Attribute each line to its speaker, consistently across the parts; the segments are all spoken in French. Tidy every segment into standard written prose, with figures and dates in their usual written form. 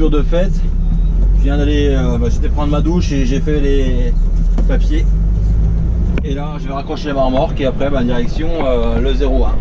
Speaker 1: coupure de fête. Je viens d'aller, j'étais prendre ma douche et j'ai fait les papiers. Et là, je vais raccrocher les remorques et après, direction le 01.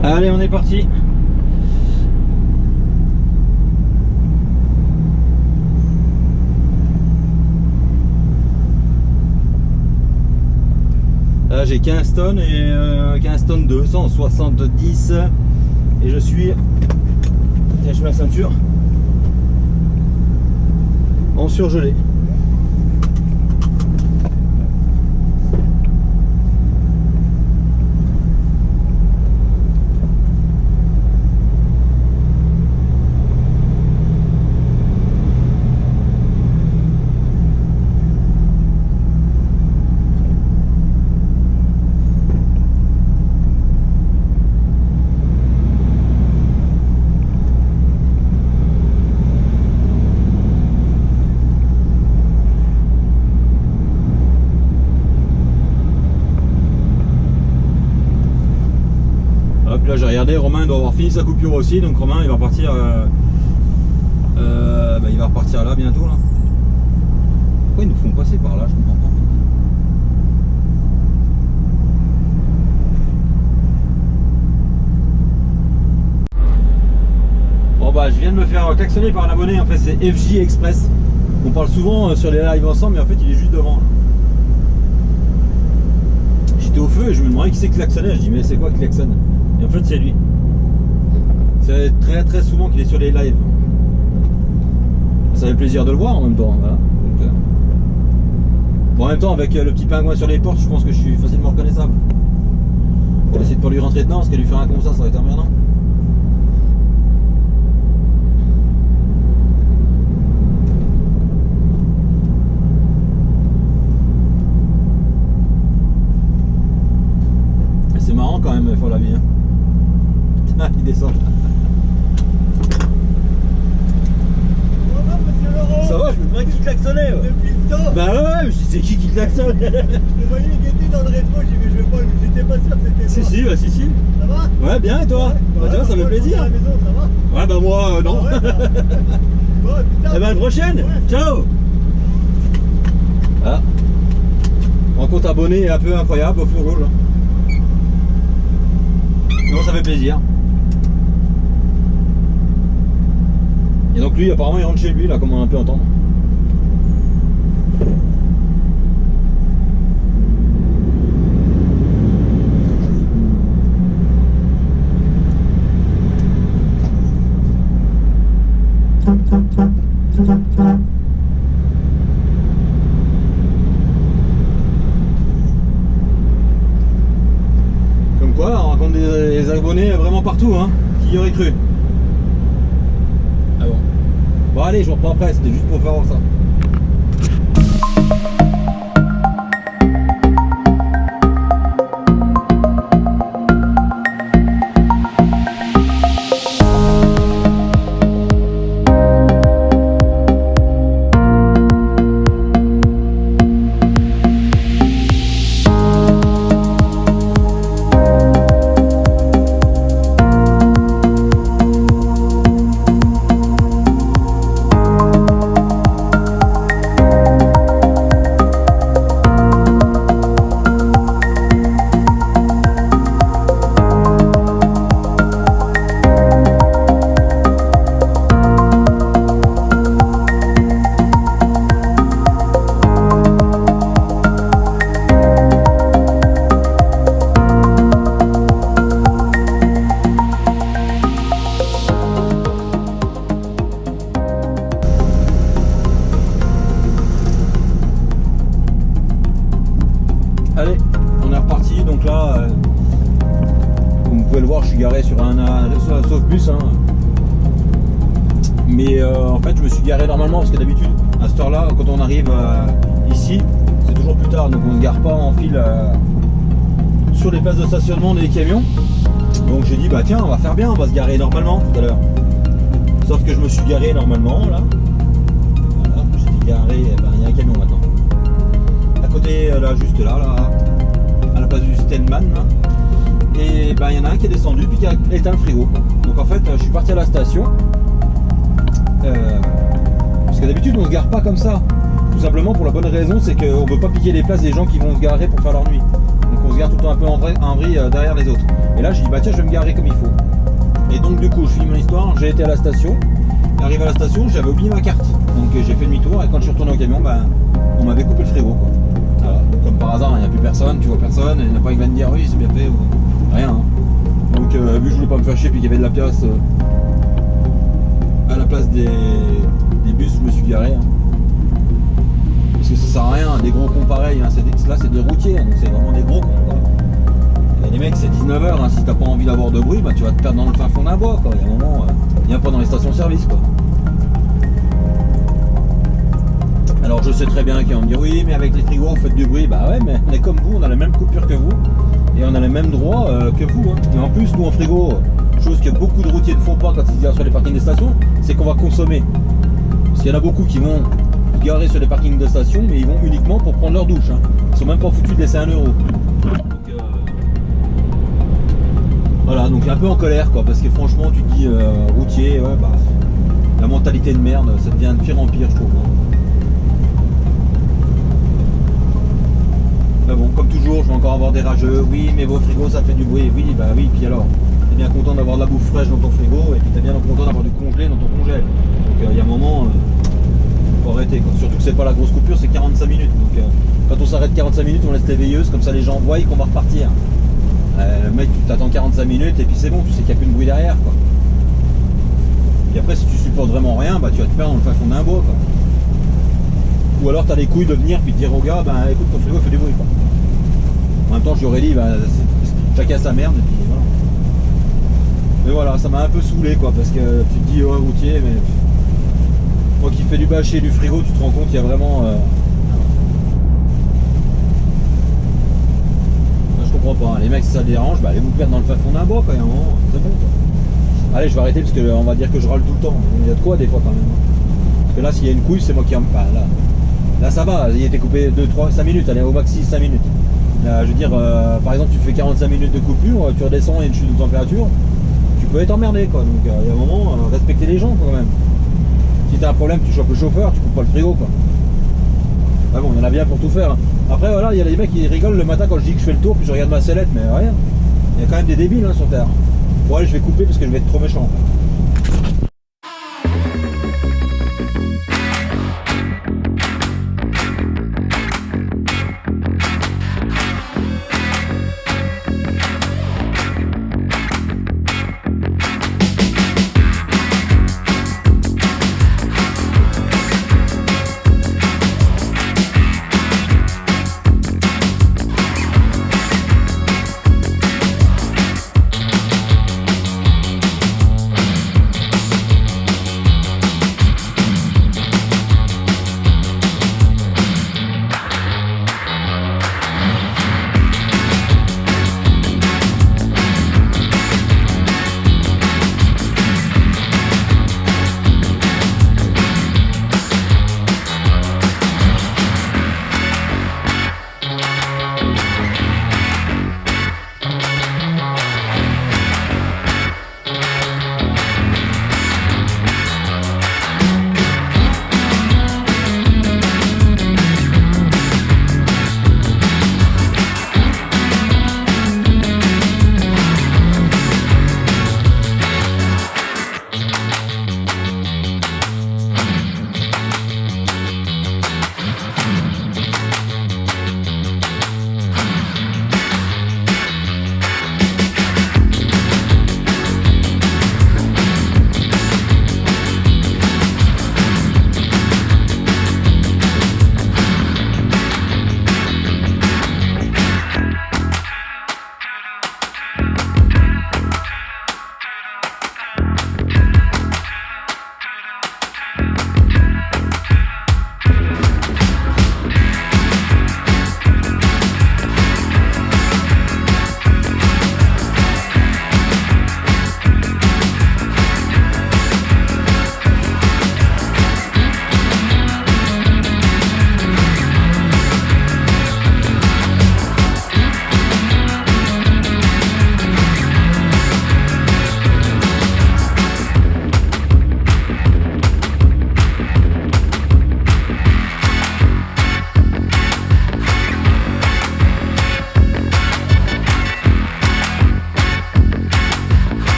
Speaker 1: Allez, on est parti. Là j'ai 15 tonnes et 15 tonnes 270 et je suis, tiens, je mets la ceinture, en surgelé. Là j'ai regardé, Romain doit avoir fini sa coupure aussi, donc Romain il va repartir il va repartir là bientôt là. Pourquoi ils nous font passer par là, je comprends pas. Bon bah je viens de me faire klaxonner par un abonné, en fait c'est FJ Express. On parle souvent sur les lives ensemble mais en fait il est juste devant. J'étais au feu et je me demandais qui c'est qui klaxonnait, je dis mais c'est quoi qui klaxonne? Et en fait c'est lui. C'est très souvent qu'il est sur les lives. Ça fait plaisir de le voir en même temps. Voilà. Donc, bon, en même temps avec le petit pingouin sur les portes, je pense que je suis facilement reconnaissable. On va essayer de pas lui rentrer dedans parce qu'à lui faire un comme ça va être emmerdant. Il descend.
Speaker 2: Monsieur Laurent.
Speaker 1: Ça va, je me demandais qui klaxonnait. Ouais.
Speaker 2: Depuis le temps.
Speaker 1: Bah ouais, je sais qui klaxonne.
Speaker 2: Je voyais qu'il était dans le rétro, j'ai dit mais je vais pas, j'étais pas sûr que c'était
Speaker 1: Si,
Speaker 2: moi.
Speaker 1: si, bah si, si.
Speaker 2: Ça va?
Speaker 1: Ouais, bien, et toi?
Speaker 2: Ouais,
Speaker 1: Bah tiens, ça
Speaker 2: moi,
Speaker 1: fait
Speaker 2: je
Speaker 1: plaisir.
Speaker 2: rentre à la maison, ça va?
Speaker 1: Ouais, bah moi, non.
Speaker 2: Ah ouais, bah. Bon, putain.
Speaker 1: Eh ben, à la prochaine.
Speaker 2: Ouais.
Speaker 1: Ciao. Ah. Rencontre abonné un peu incroyable au feu rouge. Non, ça fait plaisir. Et donc lui, apparemment, il rentre chez lui, là, comme on a pu entendre. Comme quoi, on rencontre des abonnés vraiment partout, hein. Qui y aurait cru? Ah bon. Bon allez, je reprends après, c'était juste pour faire ça. Allez, on est reparti, donc là, comme vous pouvez le voir, je suis garé sur un sauf-bus. Hein. Mais en fait, je me suis garé normalement, parce que d'habitude, à cette heure-là, quand on arrive ici, c'est toujours plus tard, donc on ne se gare pas en file sur les places de stationnement des camions. Donc j'ai dit, bah tiens, on va faire bien, on va se garer normalement tout à l'heure. Sauf que je me suis garé normalement, là. Voilà, j'étais garé, il y a un camion maintenant. À côté, là, juste là, à la place du Steinman, là. Et ben il y en a un qui est descendu puis qui a éteint le frigo. Donc en fait, je suis parti à la station. Parce que d'habitude, on se gare pas comme ça. Tout simplement pour la bonne raison, c'est qu'on veut pas piquer les places des gens qui vont se garer pour faire leur nuit. Donc on se gare tout le temps un peu en vrille derrière les autres. Et là, j'ai dit, bah tiens, je vais me garer comme il faut. Et donc du coup, je finis mon histoire, j'ai été à la station. Arrivé à la station, j'avais oublié ma carte. Donc j'ai fait demi-tour et quand je suis retourné au camion, ben, on m'avait coupé le frigo, quoi. Alors, comme par hasard, il n'y a plus personne, tu vois personne, il n'y en a pas qui va me dire oui c'est bien fait ou rien. Hein. Donc vu que je voulais pas me faire chier puis qu'il y avait de la place à la place des bus, je me suis garé. Hein. Parce que ça sert à rien, des gros cons pareils, hein. Là c'est des routiers, hein, donc c'est vraiment des gros cons. Quoi. Et les mecs c'est 19h, hein, si t'as pas envie d'avoir de bruit, bah, tu vas te perdre dans le fin fond d'un bois. Quoi. Il y a un moment, viens pas dans les stations-service. Quoi. Alors je sais très bien qu'ils vont me dire oui mais avec les frigos vous faites du bruit, bah ouais mais on est comme vous, on a la même coupure que vous et on a les mêmes droits que vous. Hein. Et en plus nous en frigo, chose que beaucoup de routiers ne font pas quand ils se garent sur les parkings des stations, c'est qu'on va consommer. Parce qu'il y en a beaucoup qui vont se garer sur les parkings de stations mais ils vont uniquement pour prendre leur douche. Hein. Ils sont même pas foutus de laisser 1 €. Donc, voilà, donc un peu en colère quoi, parce que franchement tu te dis routier, ouais bah la mentalité de merde, ça devient de pire en pire je trouve. Hein. Mais bon, comme toujours, je vais encore avoir des rageux. Oui, mais vos frigos, ça fait du bruit. Oui, bah oui, puis alors, t'es bien content d'avoir de la bouffe fraîche dans ton frigo, et puis t'es bien content d'avoir du congelé dans ton congèle. Donc il y a un moment, faut arrêter. Quoi. Surtout que c'est pas la grosse coupure, c'est 45 minutes. Donc quand on s'arrête 45 minutes, on laisse les veilleuses, comme ça les gens voient qu'on va repartir. Le mec, tu t'attends 45 minutes, et puis c'est bon, tu sais qu'il n'y a plus de bruit derrière. Quoi. Et après, si tu supportes vraiment rien, bah tu vas te perdre dans le fin fond d'un bois. Quoi. Ou alors tu as les couilles de venir puis de dire au gars, ben écoute ton frigo fait du bruit quoi. En même temps je lui aurais dit, ben, chacun sa merde et puis voilà. Mais voilà, ça m'a un peu saoulé quoi, parce que tu te dis ouais routier, mais moi qui fais du bâcher du frigo, tu te rends compte qu'il y a vraiment... Je comprends pas, les mecs si ça les dérange, bah allez vous perdre dans le fin fond d'un bois quoi, il y a un moment, c'est bon quoi. Allez, je vais arrêter parce que on va dire que je râle tout le temps. Il y a de quoi des fois quand même. Parce que là, s'il y a une couille, c'est moi qui en parle. Là, ça va, il était coupé 2, 3, 5 minutes, allez, au maxi 5 minutes. Là, je veux dire, par exemple, tu fais 45 minutes de coupure, tu redescends, il y a une chute de température, tu peux être emmerdé quoi. Donc il y a un moment, respecter les gens quand même. Si t'as un problème, tu chopes le chauffeur, tu coupes pas le frigo quoi. Ah bon, il y en a bien pour tout faire. Après voilà, il y a des mecs qui rigolent le matin quand je dis que je fais le tour, puis je regarde ma sellette, mais rien. Il y a quand même des débiles sur terre. Bon allez, je vais couper parce que je vais être trop méchant.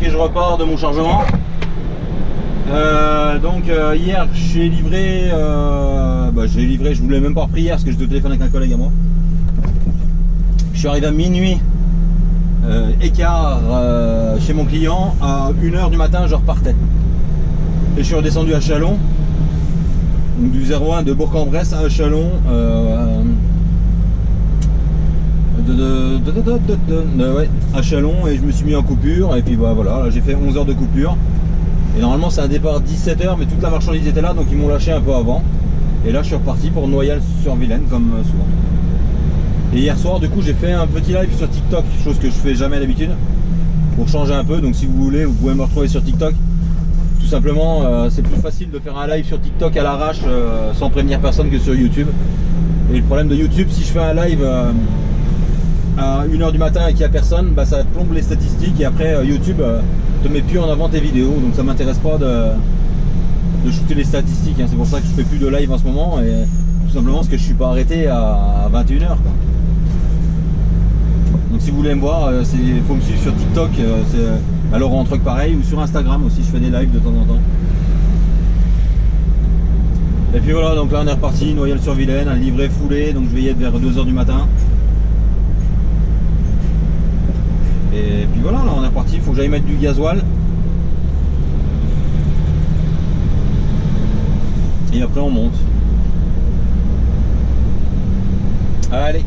Speaker 1: Et je repars de mon chargement. Hier j'ai livré, je voulais même pas repris hier parce que j'étais au téléphone avec un collègue à moi. Je suis arrivé à minuit écart chez mon client, à 1h du matin je repartais. Et je suis redescendu à Chalon, donc du 01 de Bourg-en-Bresse à Chalon. À Chalon, et je me suis mis en coupure et puis bah, voilà, j'ai fait 11 heures de coupure et normalement c'est un départ 17h mais toute la marchandise était là donc ils m'ont lâché un peu avant et là je suis reparti pour Noyal-sur-Vilaine comme souvent. Et hier soir du coup j'ai fait un petit live sur TikTok, chose que je fais jamais d'habitude pour changer un peu, donc si vous voulez vous pouvez me retrouver sur TikTok. Tout simplement c'est plus facile de faire un live sur TikTok à l'arrache sans prévenir personne que sur YouTube. Et le problème de YouTube, si je fais un live à 1h du matin et qu'il n'y a personne, bah, ça plombe les statistiques et après YouTube te met plus en avant tes vidéos, donc ça m'intéresse pas de shooter les statistiques, hein. C'est pour ça que je fais plus de live en ce moment, et tout simplement parce que je suis pas arrêté à 21h quoi. Donc si vous voulez me voir, il faut me suivre sur TikTok, alors en truc pareil, ou sur Instagram aussi, je fais des lives de temps en temps. Et puis voilà, donc là on est reparti, Noyal-sur-Vilaine, un livret foulé, donc je vais y être vers 2h du matin. Et puis voilà, là on est reparti, il faut que j'aille mettre du gasoil. Et après on monte. Allez.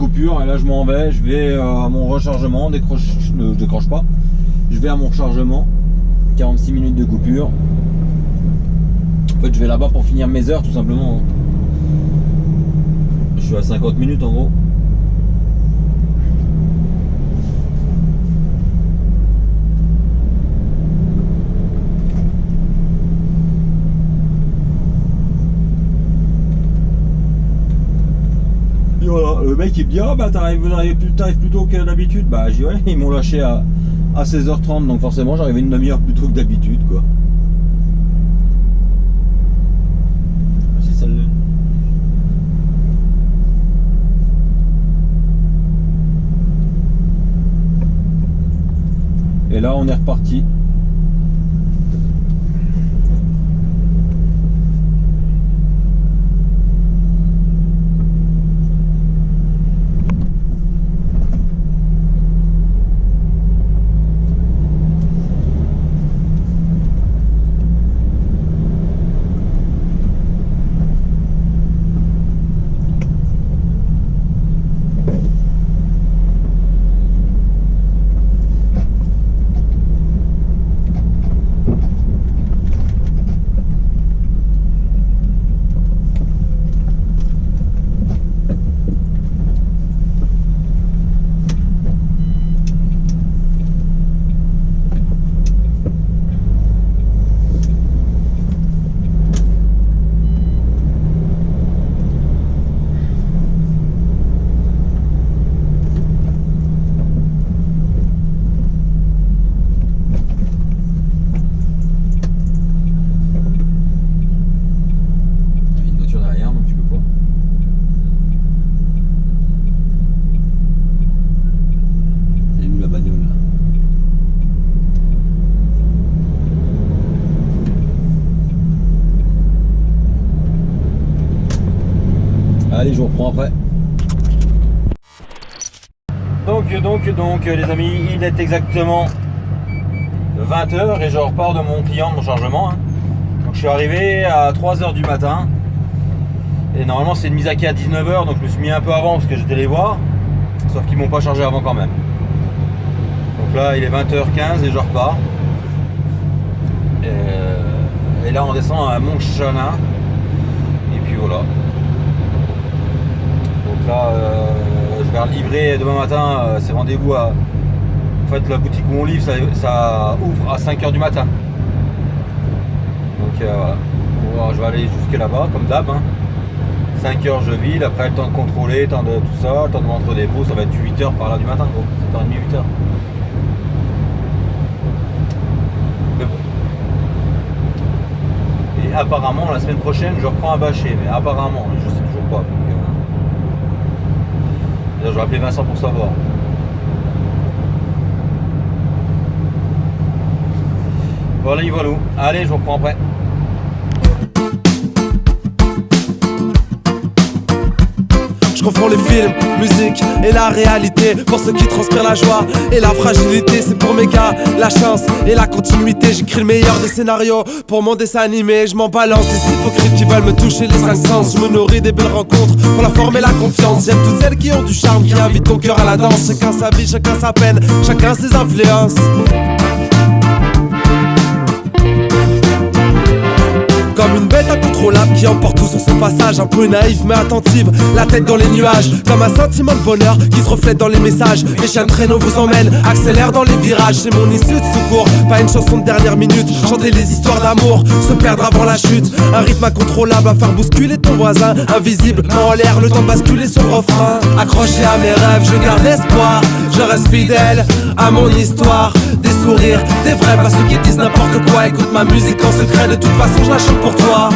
Speaker 1: coupure et là je m'en vais, je vais à mon rechargement, ne décroche pas. Je vais à mon rechargement, 46 minutes de coupure. En fait je vais là-bas pour finir mes heures tout simplement. Je suis à 50 minutes en gros. Et voilà, le mec il me dit ah bah t'arrives plus tôt que d'habitude. Bah j'ai dit ouais, ils m'ont lâché à 16h30 donc forcément j'arrivais une demi-heure plus tôt que d'habitude quoi. Ah, si celle-là. Et là on est reparti. Allez, je vous reprends après. Donc les amis, il est exactement 20h et je repars de mon client, de mon chargement. Donc je suis arrivé à 3h du matin. Et normalement c'est une mise à quai à 19h, donc je me suis mis un peu avant parce que j'étais les voir. Sauf qu'ils m'ont pas chargé avant quand même. Donc là il est 20h15 et je repars. Et là on descend à Montchalin. Et puis voilà. Donc là je vais livrer demain matin, c'est rendez-vous à... En fait la boutique où on livre ça ouvre à 5h du matin. Donc voilà. Bon, je vais aller jusque là-bas comme d'hab. 5h je vide, après le temps de contrôler, temps de tout ça, le temps de rentrer au dépôt, ça va être 8h par là du matin gros. 7h30, 8h. Mais bon. Et apparemment la semaine prochaine je reprends un bâcher, mais apparemment, je sais toujours pas. Donc, je vais appeler Vincent pour savoir. Voilà, il voilà. Allez, je vous reprends après.
Speaker 3: Je confonds les films, musique et la réalité. Pour ceux qui transpirent la joie et la fragilité, c'est pour mes gars, la chance et la continuité. J'écris le meilleur des scénarios pour mon dessin animé. Je m'en balance des hypocrites qui veulent me toucher les 5 sens. Je me nourris des belles rencontres pour la forme et la confiance. J'aime toutes celles qui ont du charme, qui invitent ton cœur à la danse. Chacun sa vie, chacun sa peine, chacun ses influences. Comme une bête incontrôlable qui emporte tout sur son passage. Un peu naïve mais attentive, la tête dans les nuages. Comme un sentiment de bonheur qui se reflète dans les messages. Les chiens de traîneau vous emmènent, accélère dans les virages. C'est mon issue de secours, pas une chanson de dernière minute. Chanter les histoires d'amour, se perdre avant la chute. Un rythme incontrôlable à faire bousculer ton voisin. Invisible, main en l'air, le temps de basculer sur le refrain. Accroché à mes rêves, je garde espoir. Je reste fidèle à mon histoire. Des sourires, des vrais, pas ceux qui disent n'importe quoi. Écoute ma musique en secret, de toute façon je la chante pour toi.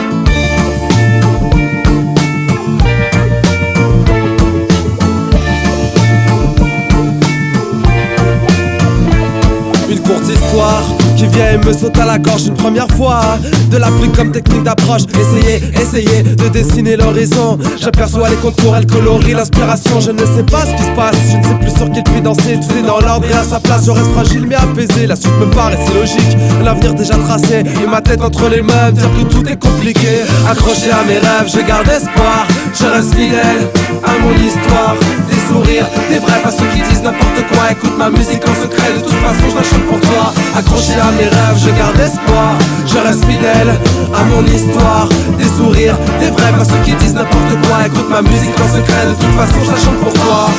Speaker 3: Une courte histoire qui vient et me saute à la gorge une première fois. De la pluie comme technique d'approche. Essayez de dessiner l'horizon. J'aperçois les contours, elle colorie l'inspiration. Je ne sais pas ce qui se passe, je ne sais plus sur quel pied danser. Tout est dans l'ordre et à sa place, je reste fragile mais apaisé. La suite me paraissait logique, l'avenir déjà tracé. Et ma tête entre les mains, dire que tout est compliqué. Accroché à mes rêves, je garde espoir. Je reste fidèle à mon histoire. Des sourires, des vrais, pas ceux qui disent n'importe quoi. Écoute ma musique en secret, de toute façon je la chante pour toi. Accroché à mes rêves, je garde espoir. Je reste fidèle à mon histoire. Des sourires, des vrais, pas ceux qui disent n'importe quoi. Écoute ma musique en secret, de toute façon je la chante pour toi.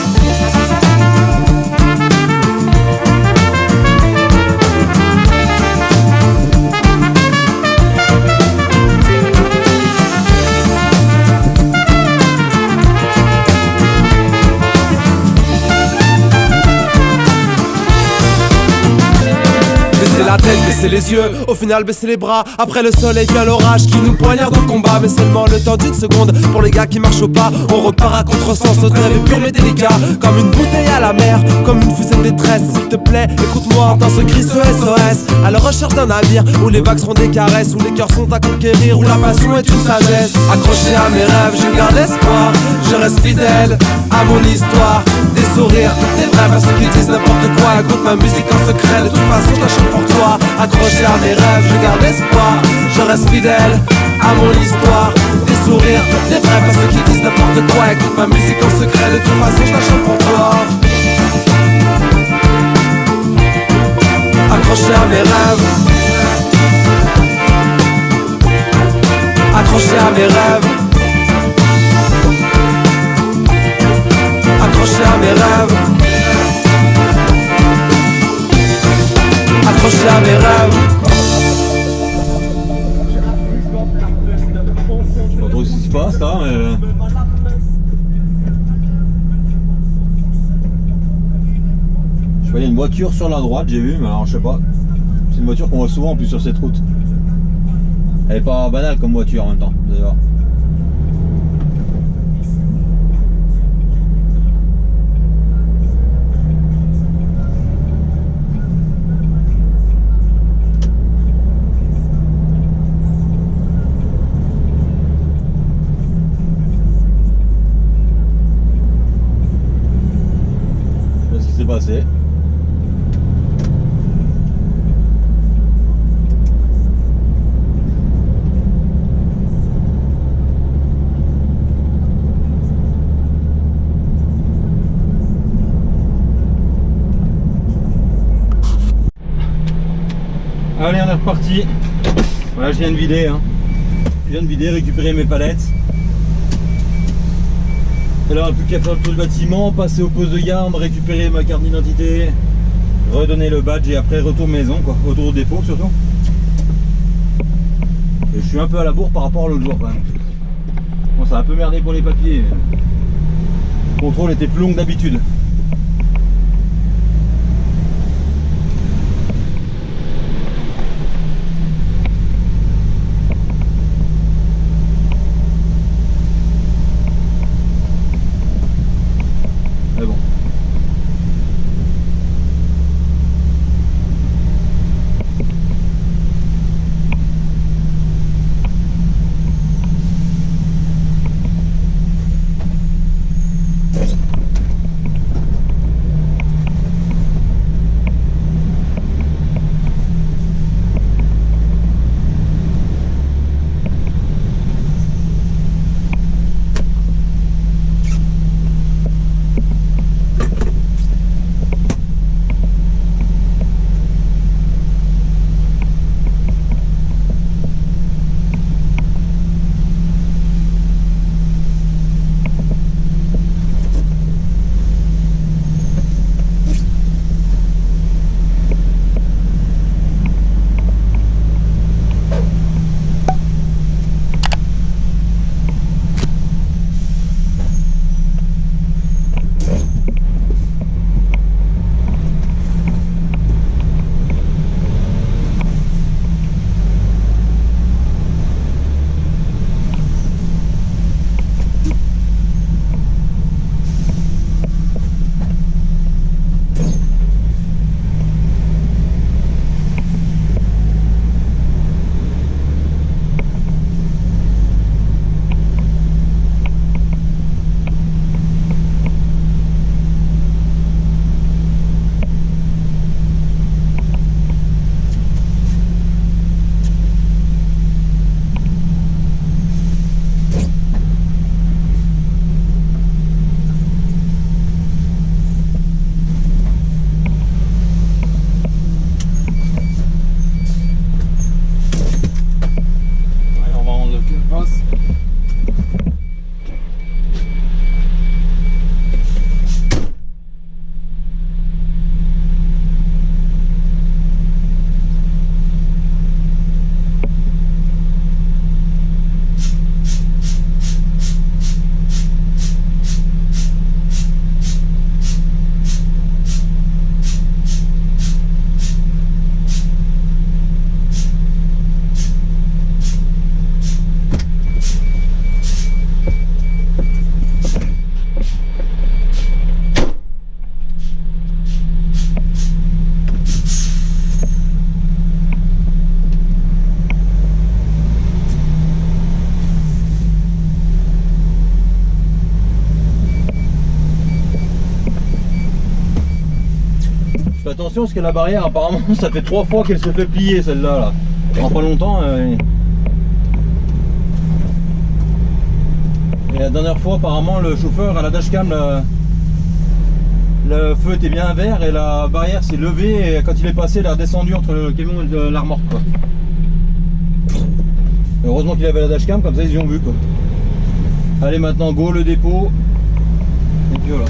Speaker 3: La tête, baisser les yeux, au final baisser les bras. Après le soleil vient l'orage qui nous poignarde au combat. Mais seulement le temps d'une seconde, pour les gars qui marchent au pas. On repart à contresens, notre rêve est pur mais délicat. Comme une bouteille à la mer, comme une fusée de détresse. S'il te plaît, écoute-moi dans ce cri SOS. À la recherche d'un navire, où les vagues seront des caresses, où les cœurs sont à conquérir, où la passion est une sagesse. Accroché à mes rêves, je garde espoir. Je reste fidèle à mon histoire. Des sourires, des vrais, pas ceux qui disent n'importe quoi. Écoute ma musique en secret, de toute façon je la chante pour toi. Accroché à mes rêves, je garde espoir. Je reste fidèle à mon histoire. Des sourires, des vrais, pas ceux qui disent n'importe quoi. Écoute ma musique en secret, de toute façon je la chante pour toi. Accroché à mes rêves. Accroché à mes rêves. Accroché à mes rêves. Accroché à mes rêves.
Speaker 1: Je sais pas trop ce qui se passe là, mais... Je voyais une voiture sur la droite, j'ai vu, mais alors je sais pas. C'est une voiture qu'on voit souvent en plus sur cette route. Elle est pas banale comme voiture en même temps, vous allez voir. Qu'est-ce qui s'est passé? Allez, on est reparti. Voilà, je viens de vider. Je viens de vider, récupérer mes palettes. Et là, on n'a plus qu'à faire le tour du bâtiment, passer au poste de garde, récupérer ma carte d'identité, redonner le badge et après retour maison, quoi, retour au dépôt surtout. Et je suis un peu à la bourre par rapport à l'autre jour quand même. Bon, ça a un peu merdé pour les papiers. Le contrôle était plus long que d'habitude. Mais bon. Fais attention parce que la barrière apparemment ça fait 3 fois qu'elle se fait plier celle-là là. En pas longtemps. Et la dernière fois apparemment le chauffeur à la dashcam le feu était bien vert et la barrière s'est levée et quand il est passé il a redescendu entre le camion et la remorque quoi. Heureusement qu'il avait la dashcam comme ça ils y ont vu quoi. Allez maintenant go le dépôt. Et puis voilà.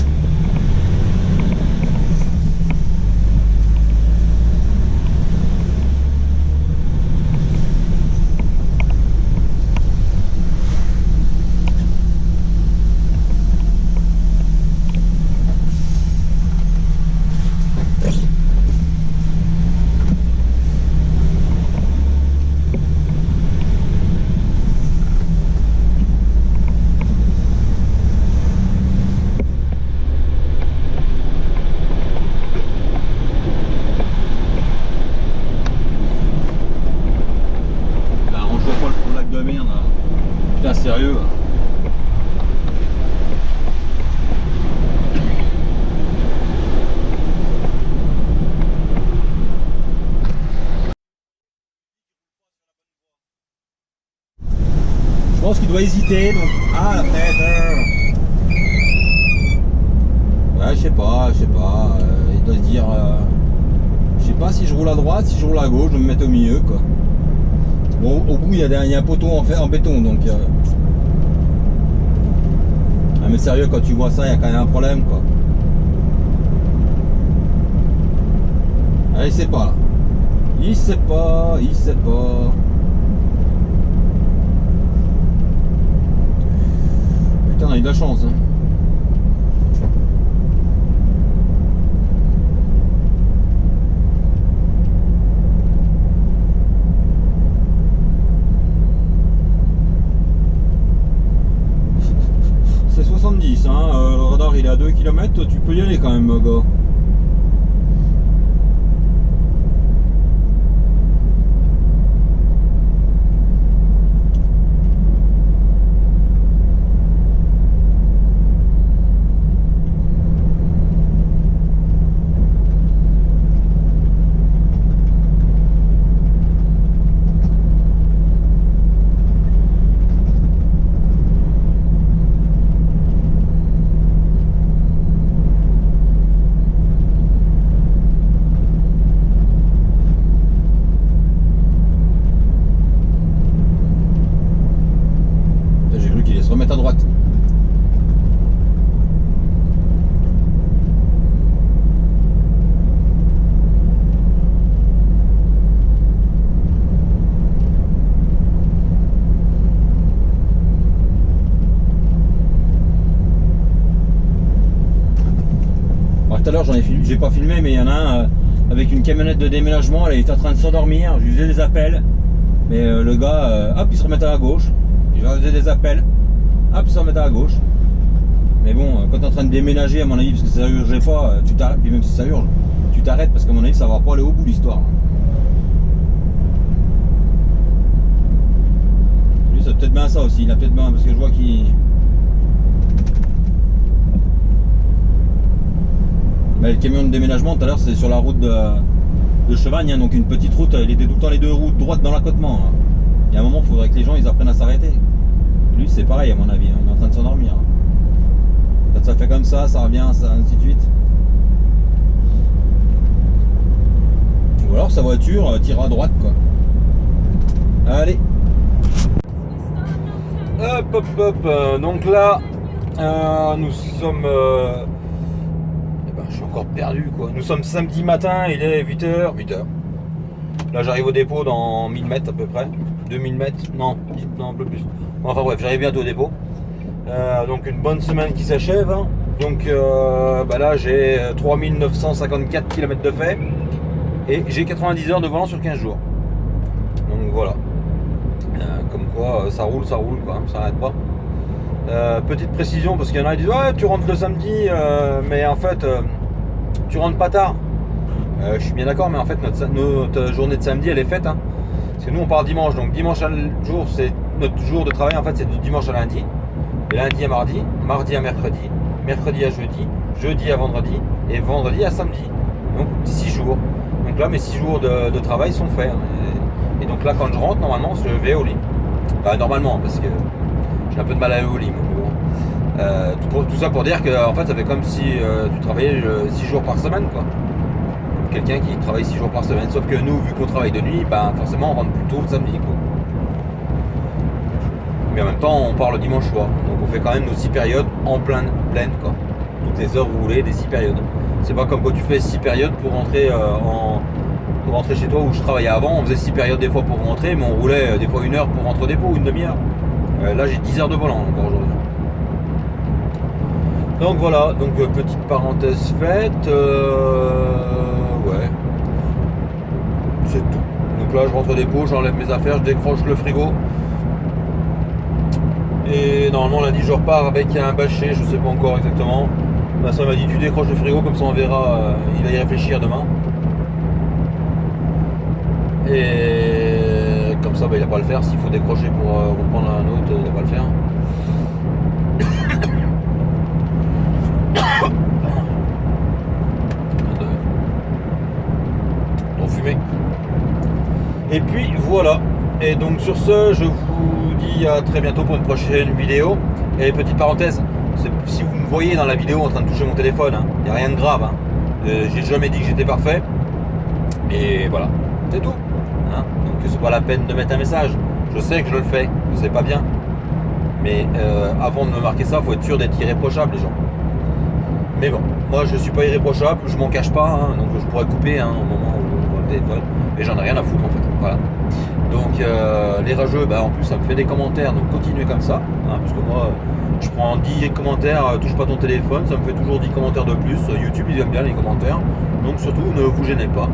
Speaker 1: Putain sérieux. Je pense qu'il doit hésiter donc. Ah la fenêtre. Ouais je sais pas. Il doit se dire je sais pas si je roule à droite, si je roule à gauche, je vais me mettre au milieu quoi. Bon, au bout, il y a un poteau en béton, donc... Ah, mais sérieux, quand tu vois ça, il y a quand même un problème, quoi. Ah, il sait pas, là. Il sait pas. Putain, on a eu de la chance, hein. C'est 70, hein, le radar il est à 2 km, tu peux y aller quand même, gars. Remettre à droite. Tout à l'heure j'ai pas filmé mais il y en a un avec une camionnette de déménagement, elle était en train de s'endormir, je lui faisais des appels mais le gars hop il se remettait à gauche, je lui faisais des appels. Hop, ça remettait à gauche. Mais bon, quand tu es en train de déménager, à mon avis, parce que ça urgeait pas, tu t'arrêtes. Puis même si ça urge, tu t'arrêtes parce qu'à mon avis, ça va pas aller au bout de l'histoire. Lui, c'est peut-être bien ça aussi. Il a peut-être bien, parce que je vois qu'il. Mais le camion de déménagement, tout à l'heure, c'est sur la route de Chevagne, hein, donc une petite route. Il était tout le temps les deux routes droites dans l'accotement. Hein. Il y a un moment, il faudrait que les gens ils apprennent à s'arrêter. Lui c'est pareil à mon avis, hein. Il est en train de s'endormir. Quand ça fait comme ça revient, ça, ainsi de suite. Ou alors sa voiture tire à droite quoi. Allez. Hop. Donc là, nous sommes... je suis encore perdu quoi. Nous sommes samedi matin, il est 8h. Là j'arrive au dépôt dans 1000 mètres à peu près. 2000 mètres, non, un peu plus. Enfin bref, j'arrive bientôt au dépôt. Donc une bonne semaine qui s'achève. Hein. Donc là j'ai 3954 km de fait. Et j'ai 90 heures de volant sur 15 jours. Donc voilà. Comme quoi ça roule quoi, hein, ça n'arrête pas. Petite précision parce qu'il y en a qui disent ouais tu rentres le samedi mais en fait tu rentres pas tard. Je suis bien d'accord mais en fait notre journée de samedi elle est faite. Hein. Parce que nous on part dimanche, donc dimanche à jour c'est notre jour de travail en fait c'est du dimanche à lundi, et lundi à mardi à mercredi, mercredi à jeudi, jeudi à vendredi et vendredi à samedi. Donc 6 jours. Donc là mes 6 jours de travail sont faits. Et donc là quand je rentre, normalement je vais au lit. Enfin normalement, parce que j'ai un peu de mal à aller au lit. Mais bon. Tout ça pour dire que en fait ça fait comme si tu travaillais 6 jours par semaine, quoi. Comme quelqu'un qui travaille 6 jours par semaine. Sauf que nous, vu qu'on travaille de nuit, ben forcément on rentre plus tôt le samedi, quoi. Mais en même temps on part le dimanche soir. Donc on fait quand même nos 6 périodes en pleine, quoi. Toutes les heures vous voulez, des 6 périodes. C'est pas comme quand tu fais 6 périodes pour rentrer pour rentrer chez toi où je travaillais avant. On faisait 6 périodes des fois pour rentrer, mais on roulait des fois 1 heure pour rentrer au dépôt, une demi-heure. Là j'ai 10 heures de volant encore aujourd'hui. Donc voilà, donc petite parenthèse faite. Ouais. C'est tout. Donc là je rentre au dépôt, j'enlève mes affaires, je décroche le frigo. Et normalement lundi je repars avec un bâché, je sais pas encore exactement. Ma soeur m'a dit tu décroches le frigo, comme ça on verra, il va y réfléchir demain. Et comme ça il va pas le faire, s'il faut décrocher pour reprendre un autre, il va pas le faire. Fumé. Et puis voilà. Et donc sur ce, je vous dis à très bientôt pour une prochaine vidéo. Et petite parenthèse, si vous me voyez dans la vidéo en train de toucher mon téléphone, il n'y a rien de grave. J'ai jamais dit que j'étais parfait. Et voilà, c'est tout. Donc c'est pas la peine de mettre un message. Je sais que je le fais, je sais pas bien. Mais avant de me marquer ça, il faut être sûr d'être irréprochable, les gens. Mais bon, moi je suis pas irréprochable, je m'en cache pas, donc je pourrais couper au moment où je vois le téléphone, mais j'en ai rien à foutre en fait. Voilà. Donc les rageux, en plus ça me fait des commentaires, donc continuez comme ça, parce que moi je prends 10 commentaires, touche pas ton téléphone, ça me fait toujours 10 commentaires de plus. YouTube ils aiment bien les commentaires, donc surtout ne vous gênez pas.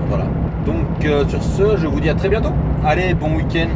Speaker 1: Voilà. Donc sur ce, je vous dis à très bientôt. Allez, bon week-end.